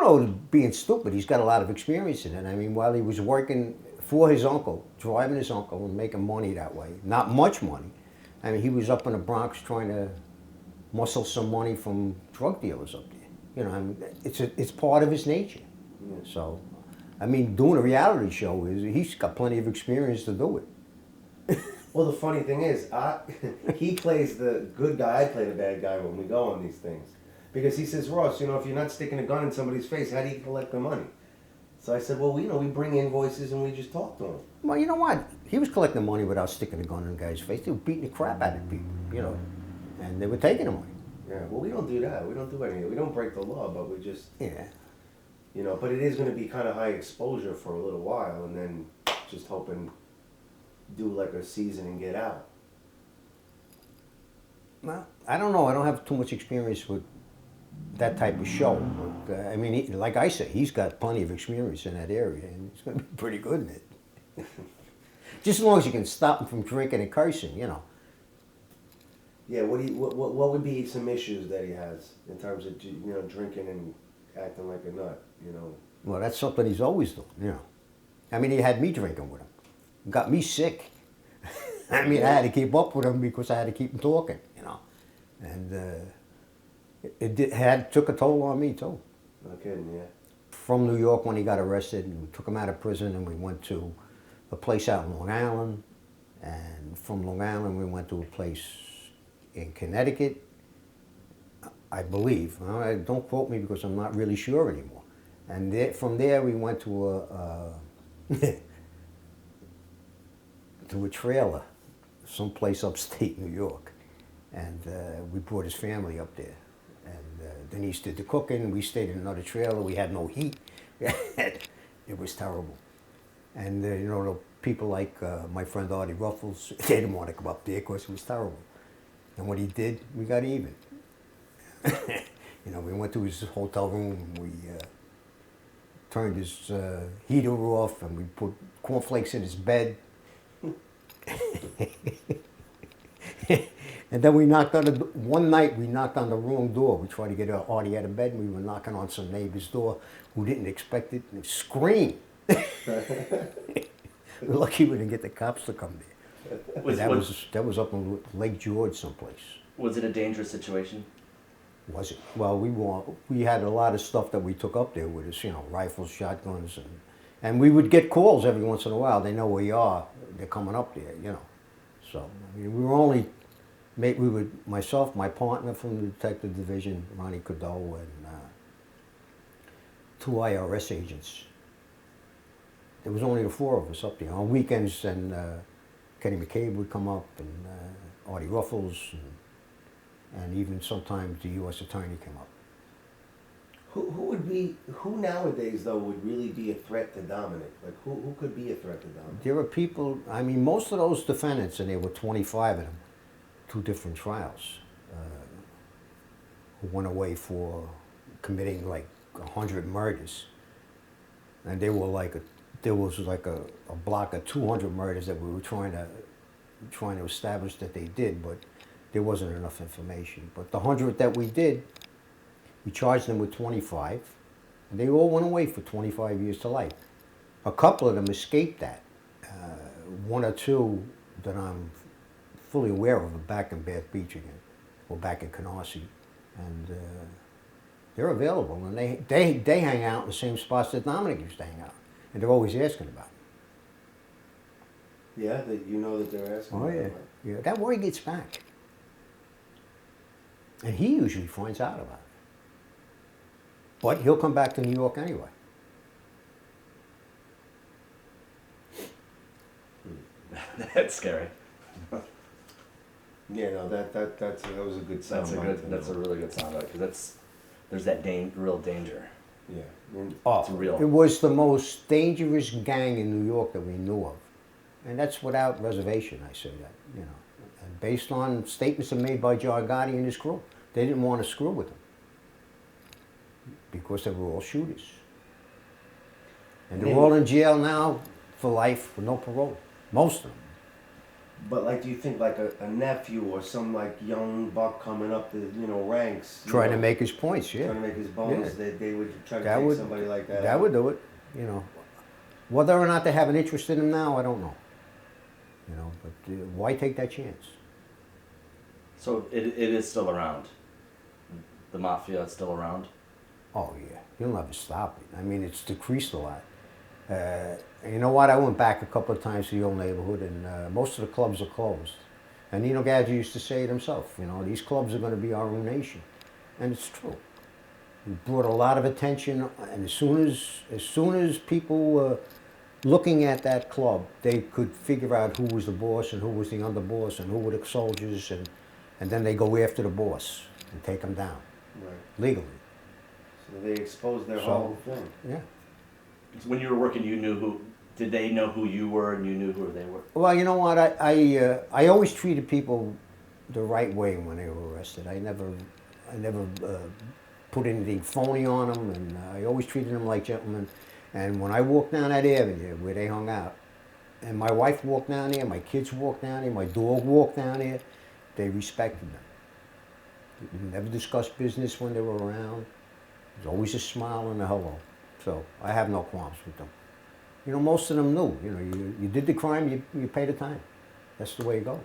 know, being stupid, he's got a lot of experience in it. I mean, while he was working for his uncle, driving his uncle and making money that way, not much money. I mean, he was up in the Bronx trying to muscle some money from drug dealers up there. You know, I mean, it's part of his nature. Yeah. So, I mean, doing a reality show he's got plenty of experience to do it. Well, the funny thing is, he plays the good guy, I play the bad guy when we go on these things. Because he says, Ross, you know, if you're not sticking a gun in somebody's face, how do you collect the money? So I said, well, you know, we bring invoices and we just talk to him. Well, you know what? He was collecting money without sticking a gun in the guy's face. They were beating the crap out of people, you know, and they were taking the money. Yeah, well, we don't do that. We don't do anything. We don't break the law, but we just, Yeah. you know, but it is going to be kind of high exposure for a little while and then just hoping do like a season and get out. Well, I don't know. I don't have too much experience with that type of show. But, I mean, like I say, he's got plenty of experience in that area, and he's going to be pretty good in it. Just as long as you can stop him from drinking and cursing, you know. Yeah, what would be some issues that he has in terms of, you know, drinking and acting like a nut, you know? Well, that's something he's always done, you know. I mean, he had me drinking with him. Got me sick. I mean, I had to keep up with him because I had to keep him talking, you know. And took a toll on me, too. No kidding, yeah. From New York when he got arrested, and we took him out of prison, and we went to a place out in Long Island. And from Long Island, we went to a place in Connecticut, I believe. Don't quote me because I'm not really sure anymore. And from there, we went to to a trailer, someplace upstate New York. And we brought his family up there. And Denise did the cooking. We stayed in another trailer. We had no heat. It was terrible. And you know, the people like my friend Artie Ruffles, they didn't want to come up there because it was terrible. And what he did, we got even. You know, we went to his hotel room, we turned his heater off, and we put cornflakes in his bed. And then we knocked on one night we knocked on the wrong door. We tried to get Artie out of bed, and we were knocking on some neighbor's door who didn't expect it, and they screamed. We're lucky we didn't get the cops to come there. That was up in Lake George someplace. Was it a dangerous situation? Was it? Well, we had a lot of stuff that we took up there with us, you know, rifles, shotguns, and we would get calls every once in a while. They know where you are. They're coming up there, you know. So I mean, myself, my partner from the detective division, Ronnie Cadeau, and two IRS agents. There was only the four of us up there. On weekends, and Kenny McCabe would come up, and Artie Ruffles, and even sometimes the U.S. Attorney came up. Who nowadays, though, would really be a threat to Dominick? Like, who could be a threat to Dominick? There are people, I mean, most of those defendants, and there were 25 of them, 2 different trials, who went away for committing like 100 murders. And there was like a block of 200 murders that we were trying to establish that they did, but there wasn't enough information. But the 100 that we did, we charged them with 25, and they all went away for 25 years to life. A couple of them escaped that. 1 or 2 that I'm fully aware of are back in Bath Beach again, or back in Canarsie, and they're available, and they hang out in the same spots that Dominick used to hang out, and they're always asking about it. Yeah, that you know that they're asking. Oh yeah, yeah. That word gets back, and he usually finds out about it. But he'll come back to New York anyway. That's scary. Yeah, no, that was a good sound. That's a really good sound because there's that real danger. Yeah. It's real. It was the most dangerous gang in New York that we knew of, and that's without reservation. I say that, you know, and based on statements that made by John Gotti and his crew, they didn't want to screw with them because they were all shooters, and they're all in jail now for life with no parole. Most of them. But like, do you think like a nephew or some like young buck coming up the ranks, Trying to make his points, yeah. trying to make his bones, Yeah. they would try to That take would, somebody like that. that out? would do it, you know. Whether or not they have an interest in him now, I don't know. You know, but why take that chance? So it is still around. The mafia is still around. Oh yeah, you'll never stop it. I mean, it's decreased a lot. And you know what? I went back a couple of times to the old neighborhood, and most of the clubs are closed. And Nino Gadget used to say it himself. You know, these clubs are going to be our ruination, and it's true. It brought a lot of attention, and as soon as people were looking at that club, they could figure out who was the boss and who was the underboss and who were the soldiers, and then they go after the boss and take him down Right. legally. So they exposed their So- whole thing. Yeah. When you were working, you knew who. Did they know who you were, and you knew who they were? Well, you know what? I always treated people the right way when they were arrested. I never put anything phony on them, and I always treated them like gentlemen. And when I walked down that avenue where they hung out, and my wife walked down there, my kids walked down there, my dog walked down there, they respected them. We never discussed business when they were around. There's always a smile and a hello. So I have no qualms with them. You know, most of them knew. You know, you did the crime, you pay the time. That's the way it goes.